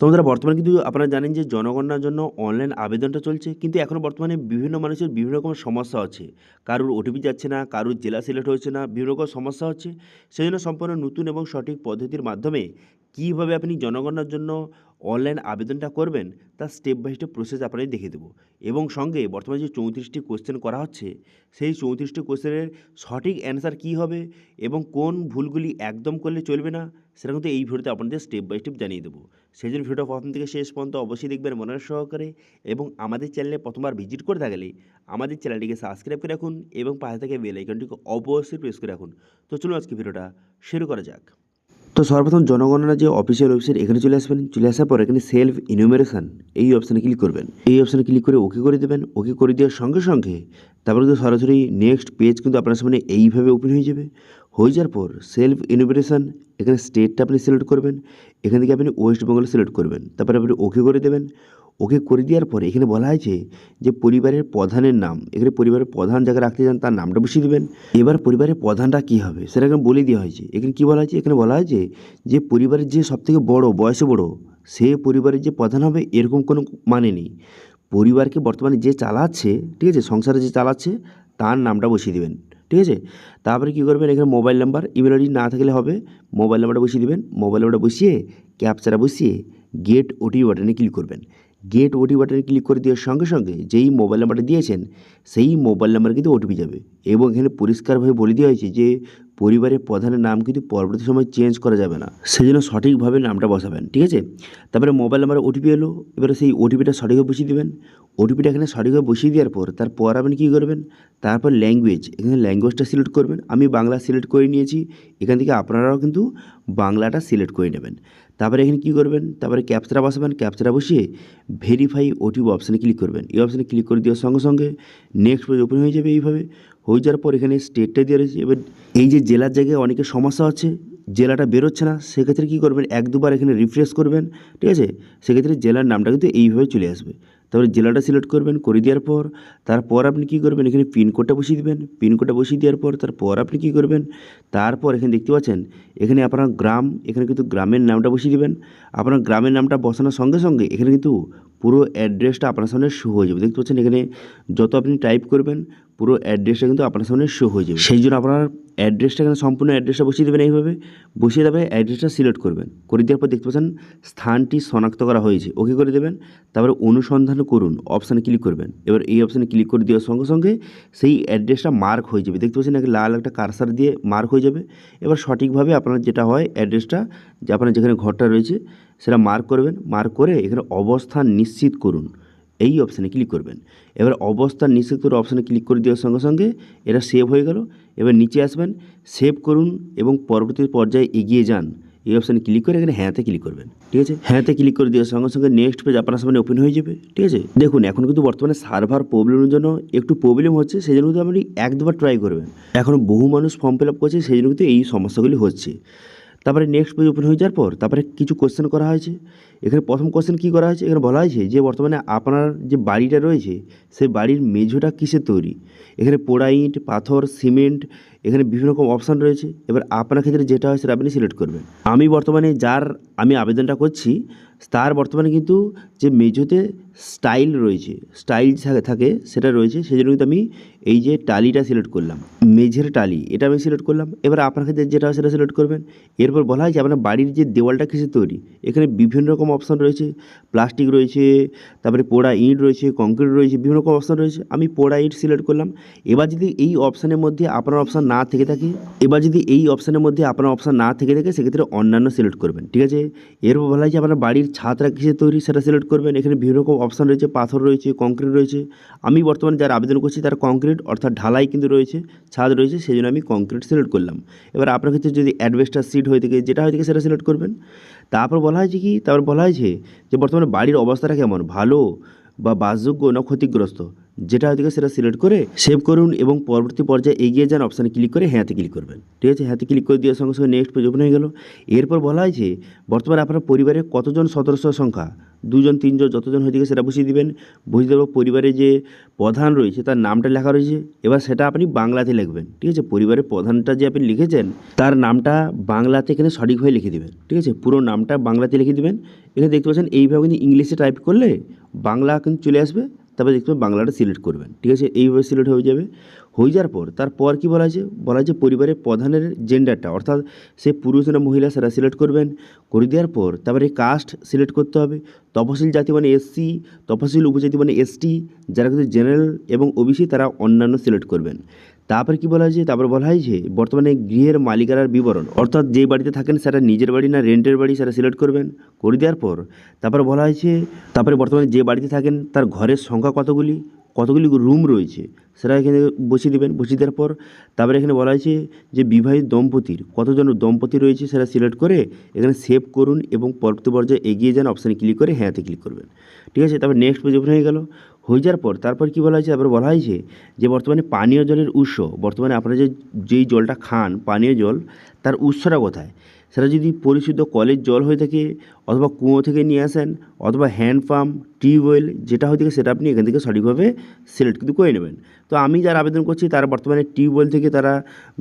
তো বন্ধুরা বর্তমানে কিন্তু আপনারা জানেন যে জনগণনার জন্য অনলাইন আবেদনটা চলছে, কিন্তু এখনও বর্তমানে বিভিন্ন মানুষের বিভিন্ন রকম সমস্যা হচ্ছে। কারোর ওটিপি যাচ্ছে না, কারোর জেলা সিলেক্ট হচ্ছে না, বিভিন্ন রকম সমস্যা হচ্ছে। সেই জন্য সম্পূর্ণ নতুন এবং সঠিক পদ্ধতির মাধ্যমে কীভাবে আপনি জনগণনার জন্য অনলাইন আবেদনটা করবেন তার স্টেপ বাই স্টেপ প্রসেস আপনাদের দেখিয়ে দেবো। এবং সঙ্গে বর্তমানে যে 34টি কোশ্চেন করা হচ্ছে সেই 34টি কোশ্চেনের সঠিক অ্যান্সার কী হবে এবং কোন ভুলগুলি একদম করলে চলবে না সেটা কিন্তু এই ভিডিওতে আপনাদের স্টেপ বাই স্টেপ জানিয়ে দেবো। সেই জন্য ভিডিওটা প্রথম থেকে শেষ পর্যন্ত অবশ্যই দেখবেন মনোযোগ সহকারে, এবং আমাদের চ্যানেলে প্রথমবার ভিজিট করে থাকলে আমাদের চ্যানেলটিকে সাবস্ক্রাইব করে রাখুন এবং পাশে থেকে বেল আইকনটিকে অবশ্যই প্রেস করে রাখুন। তো চলুন আজকে ভিডিওটা শুরু করা যাক। তো সর্বপ্রথম জনগণনা যে অফিসিয়াল ওয়েবসাইট এখানে চলে আসবেন। চলে আসার পর এখানে সেলফ ইনুমেরেশন এই অপশানে ক্লিক করবেন। এই অপশানে ক্লিক করে ওকে করে দেবেন। ওকে করে দেওয়ার সঙ্গে সঙ্গে তারপরে কিন্তু সরাসরি নেক্সট পেজ কিন্তু আপনার সামনে এইভাবে ওপেন হয়ে যাবে। হয়ে যাওয়ার পর সেলফ ইনুমেরেশন এখানে স্টেটটা আপনি সিলেক্ট করবেন। এখান থেকে আপনি ওয়েস্ট বেঙ্গল সিলেক্ট করবেন। তারপরে আপনি ওকে করে দেবেন। ওকে করে দেওয়ার পরে এখানে বলা হয়েছে যে পরিবারের প্রধানের নাম, এখানে পরিবারের প্রধান যাকে রাখতে চান তার নামটা বসিয়ে দেবেন। এবার পরিবারের প্রধানটা কী হবে সেটা এখানে বলে দেওয়া হয়েছে। এখানে কী বলা হয়েছে, এখানে বলা হয়েছে যে পরিবারের যে সবথেকে বড়, বয়সে বড়, সে পরিবারের যে প্রধান হবে এরকম কোনো মানে নেই। পরিবারকে বর্তমানে যে চালাচ্ছে, ঠিক আছে, সংসারে যে চালাচ্ছে তার নামটা বসিয়ে দেবেন, ঠিক আছে। তারপরে কী করবেন, এখানে মোবাইল নাম্বার, ইমেল আইডি না থাকলে হবে, মোবাইল নাম্বারটা বসিয়ে দেবেন। মোবাইল নাম্বারটা বসিয়ে ক্যাপচাটা বসিয়ে গেট ওটিপি বাটনে ক্লিক করবেন। গেট ওটিপি বাটনে ক্লিক করে দেওয়ার সঙ্গে সঙ্গে যেই মোবাইল নাম্বারটা দিয়েছেন সেই মোবাইল নাম্বারে কিন্তু ওটিপি যাবে, এবং এখানে পরিষ্কারভাবে বলে দেওয়া হয়েছে যে পরিবারের প্রধানের নাম কিন্তু পরবর্তী সময় চেঞ্জ করা যাবে না, সেই জন্য সঠিকভাবে নামটা বসাবেন, ঠিক আছে। তারপরে মোবাইল নাম্বারে ওটিপি এলো, এবারে সেই ওটিপিটা সঠিকভাবে বসিয়ে দেবেন। ওটিপিটা এখানে সঠিকভাবে বসিয়ে দেওয়ার তারপর আপনি কী করবেন, তারপর ল্যাঙ্গুয়েজ, এখানে ল্যাঙ্গুয়েজটা সিলেক্ট করবেন। আমি বাংলা সিলেক্ট করে নিয়েছি, এখান থেকে আপনারাও কিন্তু বাংলাটা সিলেক্ট করে নেবেন। তারপরে এখানে কী করবেন, তারপরে ক্যাপচাটা বসাবেন। ক্যাপচাটা বসিয়ে ভেরিফাই ওটিপি অপশানে ক্লিক করবেন। এই অপশানে ক্লিক করে দেওয়ার সঙ্গে সঙ্গে নেক্সট পেজ ওপেন হয়ে যাবে। এইভাবে হয়ে যাওয়ার পর এখানে স্টেটটা দিয়ে রয়েছে। এবার এই যে জেলার জায়গায় অনেকের সমস্যা হচ্ছে, জেলাটা বেরোচ্ছে না, সেক্ষেত্রে কী করবেন, এক দুবার এখানে রিফ্রেশ করবেন, ঠিক আছে। সেক্ষেত্রে জেলার নামটা কিন্তু এইভাবে চলে আসবে। তারপরে জেলাটা সিলেক্ট করবেন, করে দেওয়ার পর তারপর আপনি কী করবেন, এখানে পিনকোডটা বসিয়ে দেবেন। পিনকোডটা বসিয়ে দেওয়ার পর তারপর আপনি কী করবেন, তারপর এখানে দেখতে পাচ্ছেন এখানে আপনার গ্রাম, এখানে কিন্তু গ্রামের নামটা বসিয়ে দেবেন। আপনার গ্রামের নামটা বসানোর সঙ্গে সঙ্গে এখানে কিন্তু পুরো অ্যাড্রেসটা আপনার সামনে শো হয়ে যাবে। দেখতে পাচ্ছেন এখানে যত আপনি টাইপ করবেন পুরো অ্যাড্রেসটা কিন্তু আপনার সামনে শো হয়ে যাবে। সেই জন্য আপনার অ্যাড্রেসটা এখানে সম্পূর্ণ অ্যাড্রেসটা বসিয়ে দেবেন। এইভাবে বসিয়ে দেবে, অ্যাড্রেসটা সিলেক্ট করবেন। করে দেওয়ার পর দেখতে পাচ্ছেন স্থানটি শনাক্ত করা হয়েছে, ওকে করে দেবেন। তারপরে অনুসন্ধান করুন অপশানে ক্লিক করবেন। এবার এই অপশানে ক্লিক করে দেওয়ার সঙ্গে সঙ্গে সেই অ্যাড্রেসটা মার্ক হয়ে যাবে। দেখতে পাচ্ছেন এখানে লাল একটা কারসার দিয়ে মার্ক হয়ে যাবে। এবার সঠিকভাবে আপনার যেটা হয় অ্যাড্রেসটা, যে আপনার যেখানে ঘরটা রয়েছে সেটা মার্ক করবেন। মার্ক করে এখানে অবস্থান নিশ্চিত করুন এই অপশানে ক্লিক করবেন। এবার অবস্থান নিশ্চিত করে অপশানে ক্লিক করে দেওয়ার সঙ্গে সঙ্গে এটা সেভ হয়ে গেল। এবার নিচে আসবেন, সেভ করুন এবং পরবর্তী পর্যায়ে এগিয়ে যান এই অপশানে ক্লিক করে এখানে হ্যাঁতে ক্লিক করবেন, ঠিক আছে। হ্যাঁতে ক্লিক করে দেওয়ার সঙ্গে সঙ্গে নেক্সট পেজ আপনার সামনে ওপেন হয়ে যাবে, ঠিক আছে। দেখুন এখন কিন্তু বর্তমানে সার্ভার প্রবলেমের জন্য একটু প্রবলেম হচ্ছে, সেই জন্য কিন্তু আপনি এক দুবার ট্রাই করবেন। এখন বহু মানুষ ফর্ম ফিল আপ করছে, সেই জন্য কিন্তু এই সমস্যাগুলি হচ্ছে। তারপরে নেক্সট পেজ ওপেন হয়ে যাওয়ার পর তারপরে কিছু কোশ্চেন করা হয়েছে। এখানে প্রথম কোশ্চেন কী করা হয়েছে, এখানে বলা হয়েছে যে বর্তমানে আপনার যে বাড়িটা রয়েছে সেই বাড়ির মেঝোটা কিসের তৈরি। এখানে পোড়া ইট, পাথর, সিমেন্ট, এখানে বিভিন্ন রকম অপশান রয়েছে। এবার আপনার ক্ষেত্রে যেটা হয় সেটা আপনি সিলেক্ট করবেন। আমি বর্তমানে আমি আবেদনটা করছি তার বর্তমানে কিন্তু যে মেঝোতে স্টাইল রয়েছে, স্টাইল থাকে সেটা রয়েছে, সেই জন্য কিন্তু আমি এই যে টালিটা সিলেক্ট করলাম, মেঝের টালি, এটা আমি সিলেক্ট করলাম। এবার আপনার ক্ষেত্রে যেটা হয় সেটা সিলেক্ট করবেন। এরপর বলা হয় যে আপনার বাড়ির যে দেওয়ালটা কিসের তৈরি, এখানে বিভিন্ন রকম অপশান রয়েছে, প্লাস্টিক রয়েছে, তারপরে পোড়া ইট রয়েছে, কংক্রিট রয়েছে, বিভিন্ন রকম অপশান রয়েছে। আমি পোড়া ইট সিলেক্ট করলাম। এবার যদি এই অপশানের মধ্যে আপনার অপশান না থেকে থাকে, সেক্ষেত্রে অন্যান্য সিলেক্ট করবেন, ঠিক আছে। এরপর বলা হয় যে আপনার বাড়ির ছাদটা কিসের তৈরি সেটা সিলেক্ট করবেন। এখানে বিভিন্ন রকম অপশান রয়েছে, পাথর রয়েছে, কংক্রিট রয়েছে। আমি বর্তমানে যারা আবেদন করছি তার কংক্রিট অর্থাৎ ঢালাই কিন্তু রয়েছে, ছাদ রয়েছে, সেই জন্য আমি কংক্রিট সিলেক্ট করলাম। এবার আপনার ক্ষেত্রে যদি অ্যাডভেস্টার সিট হয়ে থাকে, যেটা হয়ে থাকে সেটা সিলেক্ট করবেন। তারপর বলা হয়েছে যে বর্তমানে বাড়ির অবস্থাটা কেমন, ভালো বা বাসযোগ্য না ক্ষতিগ্রস্ত, যেটা হয়ে থাকে সেটা সিলেক্ট করে সেভ করুন এবং পরবর্তী পর্যায়ে এগিয়ে যান অপশানে ক্লিক করে হ্যাঁতে ক্লিক করবেন, ঠিক আছে। হ্যাঁতে ক্লিক করে দেওয়ার সঙ্গে সঙ্গে নেক্সট পেজ ওপেন হয়ে গেল। এরপর বলা হয়েছে বর্তমানে আপনার পরিবারে কতজন সদস্য সংখ্যা, দুজন তিনজন যতজন হয়ে থাকে সেটা বসিয়ে দিবেন। বসিয়ে দেওয়ার পর পরিবারে যে প্রধান রয়েছে তার নামটা লেখা রয়েছে, এবার সেটা আপনি বাংলাতে লিখবেন। ঠিক আছে, পরিবারের প্রধানটা যে আপনি লিখেছেন তার নামটা বাংলাতে এখানে সঠিকভাবে লিখে দেবেন। ঠিক আছে, পুরো নামটা বাংলাতে লিখে দেবেন। এখানে দেখতে পাচ্ছেন এইভাবে কিন্তু ইংলিশে টাইপ করলে বাংলা কিন্তু চলে আসবে, তারপরে দেখতে পাবেন বাংলাটা সিলেক্ট করবেন। ঠিক আছে, এইভাবে সিলেক্ট হয়ে যাবে। হয়ে যাওয়ার পর তারপর কী বলা আছে, বলা আছে পরিবারের প্রধানের জেন্ডারটা, অর্থাৎ সে পুরুষ না মহিলা সেটা সিলেক্ট করবেন। করে দেওয়ার পর তারপরে কাস্ট সিলেক্ট করতে হবে। তফসিল জাতি মানে এসসি, তফসিল উপজাতি মানে এসটি, যারা কিন্তু জেনারেল এবং ওবিসি তারা অন্যান্য সিলেক্ট করবেন। তারপরে কী বলা হয়েছে, তারপর বলা হয়েছে বর্তমানে গৃহের মালিকানার বিবরণ, অর্থাৎ যে বাড়িতে থাকেন সেটা নিজের বাড়ি না রেন্টের বাড়ি সেটা সিলেক্ট করবেন। করে দেওয়ার পর তারপরে বলা হয়েছে তারপরে বর্তমানে যে বাড়িতে থাকেন তার ঘরের সংখ্যা কতগুলি, কতগুলি রুম রয়েছে সেটা এখানে বসিয়ে দেবেন। বসিয়ে দেওয়ার পর তারপরে এখানে বলা হয়েছে যে বিবাহিত দম্পতির কতজন দম্পতি রয়েছে সেটা সিলেক্ট করে এখানে সেভ করুন এবং পরবর্তী পর্যায়ে এগিয়ে যান অপশানে ক্লিক করে হ্যাঁতে ক্লিক করবেন। ঠিক আছে, তারপর নেক্সট পেজ ওপেন হয়ে গেল। হয়ে যাওয়ার পর তারপর কী বলা হয়েছে, তারপর বলা হয়েছে যে বর্তমানে পানীয় জলের উৎস, বর্তমানে আপনারা যেই জলটা খান পানীয় জল তার উৎসটা কোথায়, সেটা যদি পরিশুদ্ধ কলের জল হয়ে থাকে অথবা কুয়ো থেকে নিয়ে আসেন অথবা হ্যান্ড পাম্প টিউবওয়েল যেটা হয়ে থাকে সেটা আপনি এখান থেকে সঠিকভাবে সিলেক্ট কিন্তু করে নেবেন। তো আমি যারা আবেদন করছি তারা বর্তমানে টিউবওয়েল থেকে তারা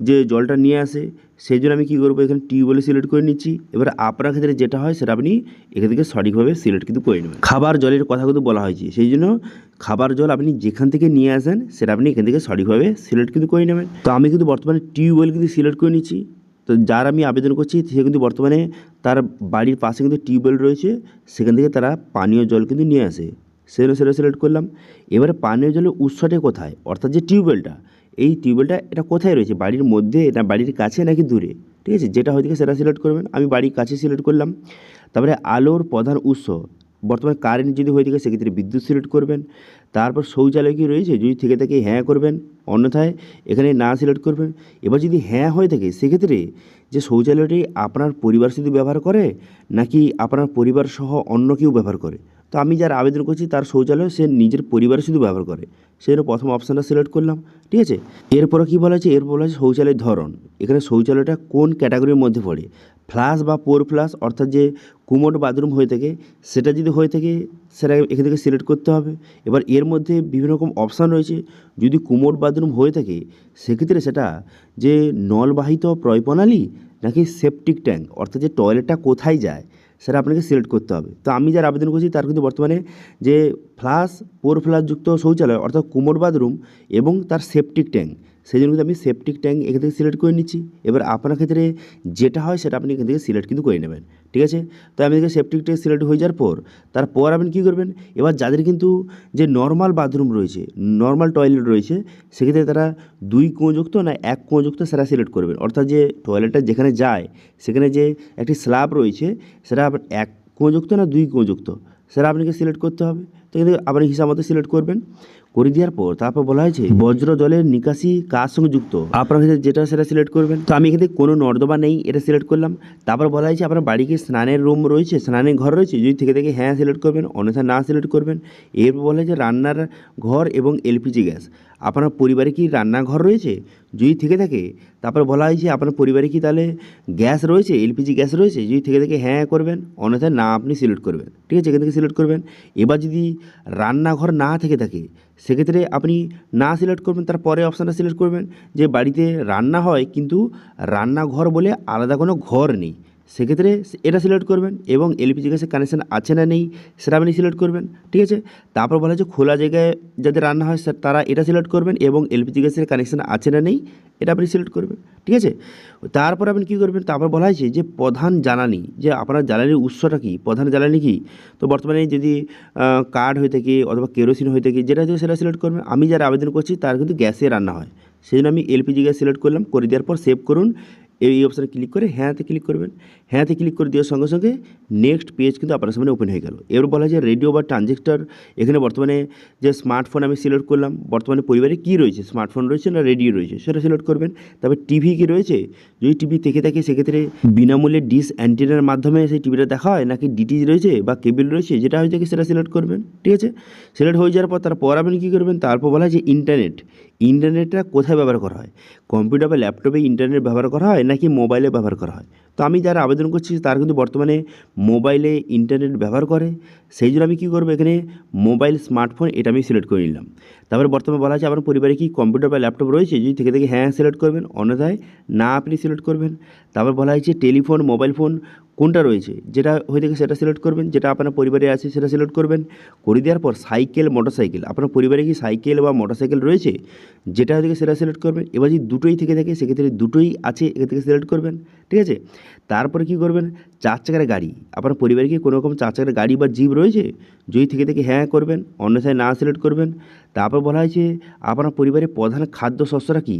যে জলটা নিয়ে আসে, সেই জন্য আমি কী করবো এখানে টিউবওয়েলে সিলেক্ট করে নিচ্ছি। এবার আপনার ক্ষেত্রে যেটা হয় সেটা আপনি এখান থেকে সঠিকভাবে সিলেক্ট কিন্তু করে নেবেন। খাবার জলের কথা কিন্তু বলা হয়েছে, সেই জন্য খাবার জল আপনি যেখান থেকে নিয়ে আসেন সেটা আপনি এখান থেকে সঠিকভাবে সিলেক্ট কিন্তু করে নেবেন। তো আমি কিন্তু বর্তমানে টিউবওয়েল কিন্তু সিলেক্ট করে নিচ্ছি। তো যার আমি আবেদন করছি সে কিন্তু বর্তমানে তার বাড়ির পাশে কিন্তু টিউবওয়েল রয়েছে, সেখান থেকে তারা পানীয় জল কিন্তু নিয়ে আসে, সেটা সিলেক্ট করলাম। এবারে পানীয় জলের উৎসটা কোথায়, অর্থাৎ যে টিউবওয়েলটা, এই টিউবওয়েলটা এটা কোথায় রয়েছে, বাড়ির মধ্যে না বাড়ির কাছে নাকি দূরে। ঠিক আছে, যেটা হয়ে থাকে সেটা সিলেক্ট করবেন। আমি বাড়ির কাছে সিলেক্ট করলাম। তারপরে আলোর প্রধান উৎস, বর্তমানে কারেন্ট যদি হয়ে থাকে সেক্ষেত্রে বিদ্যুৎ সিলেক্ট করবেন। তারপর শৌচালয় কি রয়েছে, যদি থেকে থাকে হ্যাঁ করবেন, অন্যথায় এখানে না সিলেক্ট করবেন। এবার যদি হ্যাঁ হয়ে থাকে সেক্ষেত্রে যে শৌচালয়টি আপনার পরিবার শুধু ব্যবহার করে নাকি আপনার পরিবার সহ অন্য কেউ ব্যবহার করে। তো আমি যার আবেদন করছি তার শৌচালয় সে নিজের পরিবার শুধু ব্যবহার করে, সেজন্য প্রথম অপশানটা সিলেক্ট করলাম। ঠিক আছে, এরপরে কী বলা আছে, এরপর বলা আছে শৌচালয়ের ধরন, এখানে শৌচালয়টা কোন ক্যাটাগরির মধ্যে পড়ে, ফ্লাশ বা পোর ফ্লাশ, অর্থাৎ যে কুমোড বাথরুম হয়ে থাকে সেটা যদি হয়ে থাকে সেটা এখান থেকে সিলেক্ট করতে হবে। এবার এর মধ্যে বিভিন্ন রকম অপশান রয়েছে, যদি কুমোড বাথরুম হয়ে থাকে সেক্ষেত্রে সেটা যে নলবাহিত প্রণালী নাকি সেপটিক ট্যাঙ্ক, অর্থাৎ যে টয়লেটটা কোথায় যায় সেটা আপনাকে সিলেক্ট করতে হবে। তো আমি যার আবেদন করছি তার কিন্তু বর্তমানে যে ফ্লাশ পোর ফ্লাশযুক্ত শৌচালয় অর্থাৎ কুমোড বাথরুম এবং তার সেপটিক ট্যাঙ্ক, সেই জন্য কিন্তু আমি সেপটিক ট্যাঙ্ক এখান থেকে সিলেক্ট করে নিচ্ছি। এবার আপনার ক্ষেত্রে যেটা হয় সেটা আপনি এখান থেকে সিলেক্ট কিন্তু করে নেবেন। ঠিক আছে, তো আমি এখানে সেপটিক ট্যাঙ্ক সিলেক্ট হয়ে যাওয়ার পর তারপর আপনি কী করবেন, এবার যাদের কিন্তু যে নর্মাল বাথরুম রয়েছে নর্মাল টয়লেট রয়েছে সেক্ষেত্রে তারা 2 কুঁয়োযুক্ত না 1 কুঁয়োযুক্ত সেটা সিলেক্ট করবেন, অর্থাৎ যে টয়লেটটা যেখানে যায় সেখানে যে একটি স্ল্যাব রয়েছে সেটা 1 কুঁয়োযুক্ত না 2 কুঁয়োযুক্ত সেটা আপনাকে সিলেক্ট করতে হবে। তো কিন্তু আপনি হিসাব মতো সিলেক্ট করবেন। করে দেওয়ার পর তারপর বলা হয়েছে বজ্র জলের নিকাশি কার সঙ্গে যুক্ত, আপনার ক্ষেত্রে যেটা সেটা সিলেক্ট করবেন। তো আমি এখানে কোনো নর্দমা নেই এটা সিলেক্ট করলাম। তারপর বলা হয়েছে আপনার বাড়িতে স্নানের রুম রয়েছে, স্নানের ঘর রয়েছে, যদি থেকে থাকে হ্যাঁ সিলেক্ট করবেন, অন্যথায় না সিলেক্ট করবেন। এরপর বলা হয়েছে রান্নার ঘর এবং এলপিজি গ্যাস, আপনার পরিবারে কি রান্নাঘর রয়েছে, যদি থেকে থাকে তারপর বলা হয়েছে আপনার পরিবারে কি তাহলে গ্যাস রয়েছে, এলপিজি গ্যাস রয়েছে, যদি থেকে থাকে হ্যাঁ করবেন, অন্যথায় না আপনি সিলেক্ট করবেন। ঠিক আছে, এখান থেকে সিলেক্ট করবেন। এবার যদি রান্নাঘর না থেকে থাকে সেক্ষেত্রে আপনি না সিলেক্ট করবেন, তারপরে অপশানটা সিলেক্ট করবেন যে বাড়িতে রান্না হয় কিন্তু রান্নাঘর বলে আলাদা কোনো ঘর নেই, সেক্ষেত্রে এটা সিলেক্ট করবেন। এবং এলপিজি গ্যাসের কানেকশান আছে না নেই সেটা আপনি সিলেক্ট করবেন। ঠিক আছে, তারপর বলা হচ্ছে খোলা জায়গায় যাদের রান্না হয় তারা এটা সিলেক্ট করবেন এবং এলপিজি গ্যাসের কানেকশান আছে না নেই এটা আপনি সিলেক্ট করবেন। ঠিক আছে, তারপর আপনি কী করবেন, তারপর বলা হয়েছে যে প্রধান জ্বালানি, যে আপনার জ্বালানির উৎসটা কী, প্রধান জ্বালানি কী। তো বর্তমানে যদি কাঠ হয়ে থাকে অথবা কেরোসিন হয়ে থাকে যেটা হচ্ছে সেটা সিলেক্ট করবেন। আমি যারা আবেদন করছি তার কিন্তু গ্যাসে রান্না হয়, সেই জন্য আমি এলপিজি গ্যাস সিলেক্ট করলাম। করে দেওয়ার পর সেভ করুন, এই অপশানে ক্লিক করে হ্যাঁতে ক্লিক করবেন। হ্যাঁতে ক্লিক করে দেওয়ার সঙ্গে সঙ্গে নেক্সট পেজ কিন্তু আপনার সামনে ওপেন হয়ে গেল। এবার বলা যায় রেডিও বা ট্রানজিস্টার, এখানে বর্তমানে যে স্মার্টফোন আমি সিলেক্ট করলাম, বর্তমানে পরিবারে কী রয়েছে, স্মার্টফোন রয়েছে না রেডিও রয়েছে সেটা সিলেক্ট করবেন। তারপর টিভি কী রয়েছে, যদি টিভি থেকে থাকে সেক্ষেত্রে বিনামূল্যে ডিশ অ্যান্টেনার মাধ্যমে সেই টিভিটা দেখা হয় নাকি ডিটিএইচ রয়েছে বা কেবল রয়েছে, যেটা হয়ে থাকে সেটা সিলেক্ট করবেন। ঠিক আছে, সিলেক্ট হয়ে যাওয়ার পর তারপর আপনি কী করবেন, তারপর বলা হয় যে ইন্টারনেটটা কোথায় ব্যবহার করা হয়, কম্পিউটার বা ল্যাপটপে ইন্টারনেট ব্যবহার করা হয় নাকি মোবাইলে ব্যবহার করা হয়। তো আমি যারা আবেদন করছি তারা কিন্তু বর্তমানে মোবাইলে ইন্টারনেট ব্যবহার করে, সেই জন্য আমি কী করবো এখানে মোবাইল স্মার্টফোন এটা আমি সিলেক্ট করে নিলাম। তারপরে বর্তমানে বলা আছে আপনার পরিবারে কি কম্পিউটার বা ল্যাপটপ রয়েছে, যদি থেকে থেকে হ্যাঁ সিলেক্ট করবেন, অন্যথায় না আপনি সিলেক্ট করবেন। তারপর বলা হয়েছে টেলিফোন মোবাইল ফোন কোনটা রয়েছে, যেটা হয়ে থাকে সেটা সিলেক্ট করবেন, যেটা আপনার পরিবারে আছে সেটা সিলেক্ট করবেন। করে দেওয়ার পর সাইকেল মোটরসাইকেল, আপনার পরিবারে কি সাইকেল বা মোটরসাইকেল রয়েছে, যেটা হয়ে থাকে সেটা সিলেক্ট করবেন। এবার যদি দুটোই থেকে থাকে সেক্ষেত্রে দুটোই আছে এখান থেকে সিলেক্ট করবেন, ঠিক আছে। তারপরে কী করবেন, 4 চাকার গাড়ি, আপনার পরিবারে কি কোনো রকম 4 চাকার গাড়ি বা জিপ রয়েছে, যদি থেকে থাকে হ্যাঁ করবেন, অন্যথায় না সিলেক্ট করবেন। তারপর বলা হয়েছে আপনার পরিবারের প্রধান খাদ্য শস্যটা কী,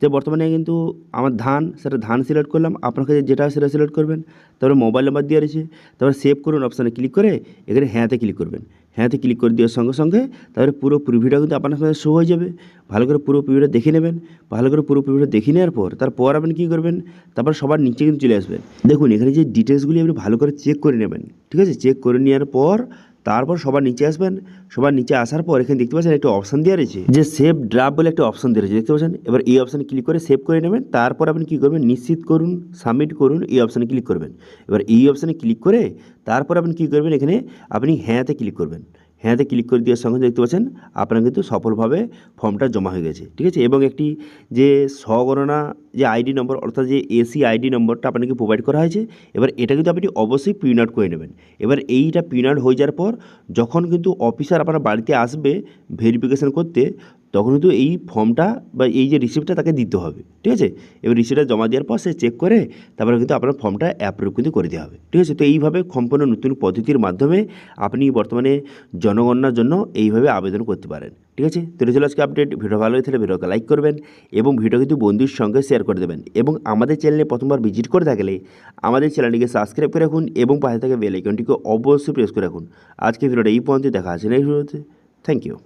যে বর্তমানে কিন্তু আমার ধান, সেটা ধান সিলেক্ট করলাম, আপনার কাছে যেটা সেটা সিলেক্ট করবেন। তারপরে মোবাইল নাম্বার দেওয়া রয়েছে, তারপরে সেভ করুন অপশানে ক্লিক করে এখানে হ্যাঁতে ক্লিক করবেন। হ্যাঁতে ক্লিক করে দেওয়ার সঙ্গে সঙ্গে তারপরে পুরো প্রিভিউটা কিন্তু আপনার সাথে শো হয়ে যাবে। ভালো করে পুরো প্রিভিউটা দেখে নেবেন। ভালো করে পুরো প্রিভিউটা দেখে নেওয়ার পর তারপর আপনি কী করবেন, তারপর সবার নিচে কিন্তু চলে আসবেন। দেখুন এখানে যে ডিটেলসগুলি আপনি ভালো করে চেক করে নেবেন, ঠিক আছে। চেক করে নেওয়ার পর তারপর সবার নিচে আসবেন। সবার নিচে আসার পর এখানে দেখতে পাচ্ছেন একটা অপশান দেওয়া রয়েছে, যে সেভ ড্রাফট বলে একটা অপশান দেওয়া রয়েছে, দেখতে পাচ্ছেন। এবার এই অপশানে ক্লিক করে সেভ করে নেবেন। তারপর আপনি কী করবেন, নিশ্চিত করুন, সাবমিট করুন, এই অপশানে ক্লিক করবেন। এবার এই অপশানে ক্লিক করে তারপর আপনি কী করবেন, এখানে আপনি হ্যাঁতে ক্লিক করবেন। হ্যাঁতে ক্লিক করে দেওয়ার সঙ্গে দেখতে পাচ্ছেন আপনার কিন্তু সফলভাবে ফর্মটা জমা হয়ে গেছে, ঠিক আছে। এবং একটি যে স্বগণনা যে আইডি নম্বর, অর্থাৎ যে এসি আইডি নম্বরটা আপনাকে প্রোভাইড করা হয়েছে, এবার এটা কিন্তু আপনি অবশ্যই প্রিন্ট আউট করে নেবেন। এবার এইটা প্রিন্ট আউট হয়ে যাওয়ার পর যখন কিন্তু অফিসার আপনার বাড়িতে আসবে ভেরিফিকেশান করতে, তখন কিন্তু এই ফর্মটা বা এই যে রিসিপ্টটা তাকে দিতে হবে, ঠিক আছে। এবার রিসিপ্টটা জমা দেওয়ার পর সে চেক করে তারপরে কিন্তু আপনার ফর্মটা অ্যাপ্রুভ কিন্তু করে দেওয়া হবে, ঠিক আছে। তো এইভাবে সম্পূর্ণ নতুন পদ্ধতির মাধ্যমে আপনি বর্তমানে জনগণনার জন্য এইভাবে আবেদন করতে পারেন, ঠিক আছে। তো চলো আজকে আপডেট। ভিডিও ভালো হয়ে থাকলে ভিডিওকে লাইক করবেন এবং ভিডিও কিন্তু বন্ধুর সঙ্গে শেয়ার করে দেবেন। এবং আমাদের চ্যানেলে প্রথমবার ভিজিট করে থাকলে আমাদের চ্যানেলটিকে সাবস্ক্রাইব করে রাখুন এবং পাশে থাকা বেল আইকনটিকে অবশ্যই প্রেস করে রাখুন। আজকে ভিডিওটা এই পর্যন্ত, দেখা আছে নেক্সট ভিডিওতে। Thank you.